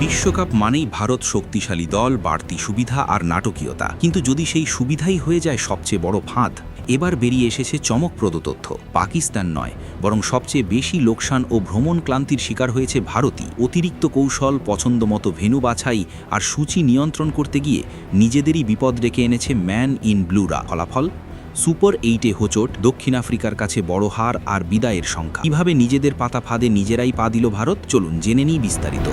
বিশ্বকাপ মানেই ভারত শক্তিশালী দল, বাড়তি সুবিধা আর নাটকীয়তা। কিন্তু যদি সেই সুবিধাই হয়ে যায় সবচেয়ে বড় ফাঁদ, এবার বেরিয়ে এসেছে চমকপ্রদ তথ্য। পাকিস্তান নয়, বরং সবচেয়ে বেশি লোকসান ও ভ্রমণ ক্লান্তির শিকার হয়েছে ভারতই। অতিরিক্ত কৌশল, পছন্দমতো ভেন্যু বাছাই আর সূচি নিয়ন্ত্রণ করতে গিয়ে নিজেদেরই বিপদ ডেকে এনেছে ম্যান ইন ব্লুরা। ফলাফল সুপার 8-এ হোঁচট, দক্ষিণ আফ্রিকার কাছে বড় হার আর বিদায়ের সংখ্যা। কিভাবে নিজেদের পাতা ফাঁদে নিজেরাই পা দিল ভারত, চলুন জেনে নিই বিস্তারিত।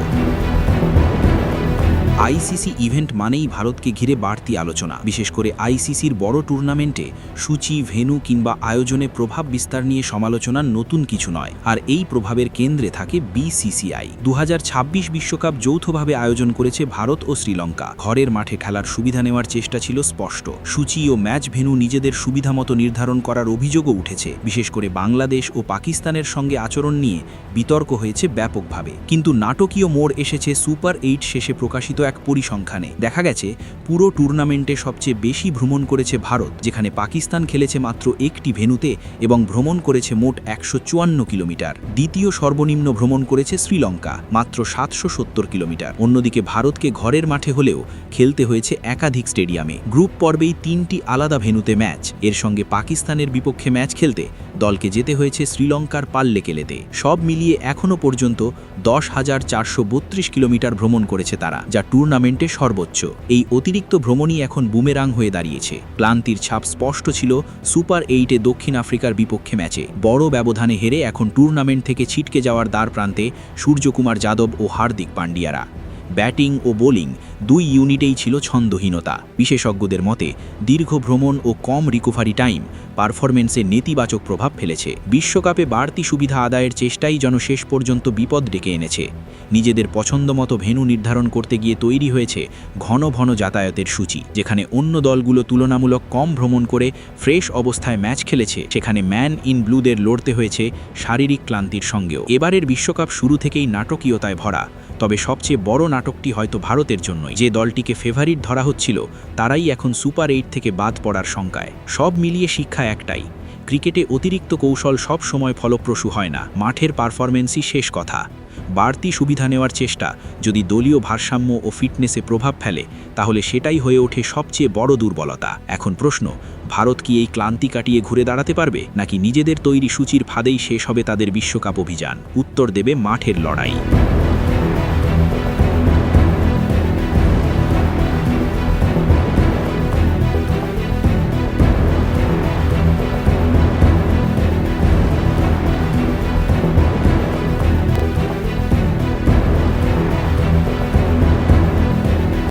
আইসিসি ইভেন্ট মানেই ভারতকে ঘিরে বাড়তি আলোচনা। বিশেষ করে আইসিসির বড় টুর্নামেন্টে সূচি, ভেন্যু কিংবা আয়োজনে প্রভাব বিস্তার নিয়ে সমালোচনা নতুন কিছু নয়। আর এই প্রভাবের কেন্দ্রে থাকে বিসিসিআই। 2026 বিশ্বকাপ যৌথভাবে আয়োজন করেছে ভারত ও শ্রীলঙ্কা। ঘরের মাঠে খেলার সুবিধা নেওয়ার চেষ্টা ছিল স্পষ্ট। সূচি ও ম্যাচ ভেন্যু নিজেদের সুবিধামতো নির্ধারণ করার অভিযোগও উঠেছে। বিশেষ করে বাংলাদেশ ও পাকিস্তানের সঙ্গে আচরণ নিয়ে বিতর্ক হয়েছে ব্যাপকভাবে। কিন্তু নাটকীয় মোড় এসেছে সুপার 8 শেষে প্রকাশিত এক পরিসংখ্যানে। দেখা গেছে পুরো টুর্নামেন্টে সবচেয়ে বেশি ভ্রমণ করেছে ভারত, যেখানে পাকিস্তান খেলেছে মাত্র একটি ভেন্যুতে এবং ভ্রমণ করেছে মোট 154 কিলোমিটার। দ্বিতীয় সর্বনিম্ন ভ্রমণ করেছে শ্রীলঙ্কা, মাত্র 770 কিলোমিটার। অন্যদিকে ভারতকে ঘরের মাঠে হলেও খেলতে হয়েছে একাধিক স্টেডিয়ামে। গ্রুপ পর্বেই 3টি আলাদা ভেন্যুতে ম্যাচ। এর সঙ্গে পাকিস্তানের বিপক্ষে ম্যাচ খেলতে দলকে যেতে হয়েছে শ্রীলঙ্কার পাল্লেকেলেতে। সব মিলিয়ে এখনও পর্যন্ত 10,432 কিলোমিটার ভ্রমণ করেছে তারা, যা টুর্নামেন্টে সর্বোচ্চ। এই অতিরিক্ত ভ্রমণই এখন বুমেরাং হয়ে দাঁড়িয়েছে। ক্লান্তির ছাপ স্পষ্ট ছিল সুপার 8-এ দক্ষিণ আফ্রিকার বিপক্ষে ম্যাচে। বড় ব্যবধানে হেরে এখন টুর্নামেন্ট থেকে ছিটকে যাওয়ার দ্বার প্রান্তে সূর্যকুমার যাদব ও হার্দিক পান্ডিয়ারা। ব্যাটিং ও বোলিং দুই ইউনিটেই ছিল ছন্দহীনতা। বিশেষজ্ঞদের মতে দীর্ঘ ভ্রমণ ও কম রিকভারি টাইম পারফরমেন্সে নেতিবাচক প্রভাব ফেলেছে। বিশ্বকাপে বাড়তি সুবিধা আদায়ের চেষ্টাই যেন শেষ পর্যন্ত বিপদ ডেকে এনেছে। নিজেদের পছন্দমতো ভেন্যু নির্ধারণ করতে গিয়ে তৈরি হয়েছে ঘন ঘন যাতায়াতের সূচি। যেখানে অন্য দলগুলো তুলনামূলক কম ভ্রমণ করে ফ্রেশ অবস্থায় ম্যাচ খেলেছে, সেখানে ম্যান ইন ব্লুদের লড়তে হয়েছে শারীরিক ক্লান্তির সঙ্গেও। এবারের বিশ্বকাপ শুরু থেকেই নাটকীয়তায় ভরা। তবে সবচেয়ে বড় নাটকটি হয়তো ভারতের জন্যই। যে দলটিকে ফেভারিট ধরা হচ্ছিল তারাই এখন সুপার 8 থেকে বাদ পড়ার শঙ্কায়। সব মিলিয়ে শিক্ষা একটাই, ক্রিকেটে অতিরিক্ত কৌশল সব সময় ফলপ্রসূ হয় না। মাঠের পারফরমেন্সই শেষ কথা। বাড়তি সুবিধা নেওয়ার চেষ্টা যদি দলীয় ভারসাম্য ও ফিটনেসে প্রভাব ফেলে, তাহলে সেটাই হয়ে ওঠে সবচেয়ে বড় দুর্বলতা। এখন প্রশ্ন, ভারত কি এই ক্লান্তি কাটিয়ে ঘুরে দাঁড়াতে পারবে, নাকি নিজেদের তৈরি সূচির ফাঁদেই শেষ হবে তাদের বিশ্বকাপ অভিযান? উত্তর দেবে মাঠের লড়াই।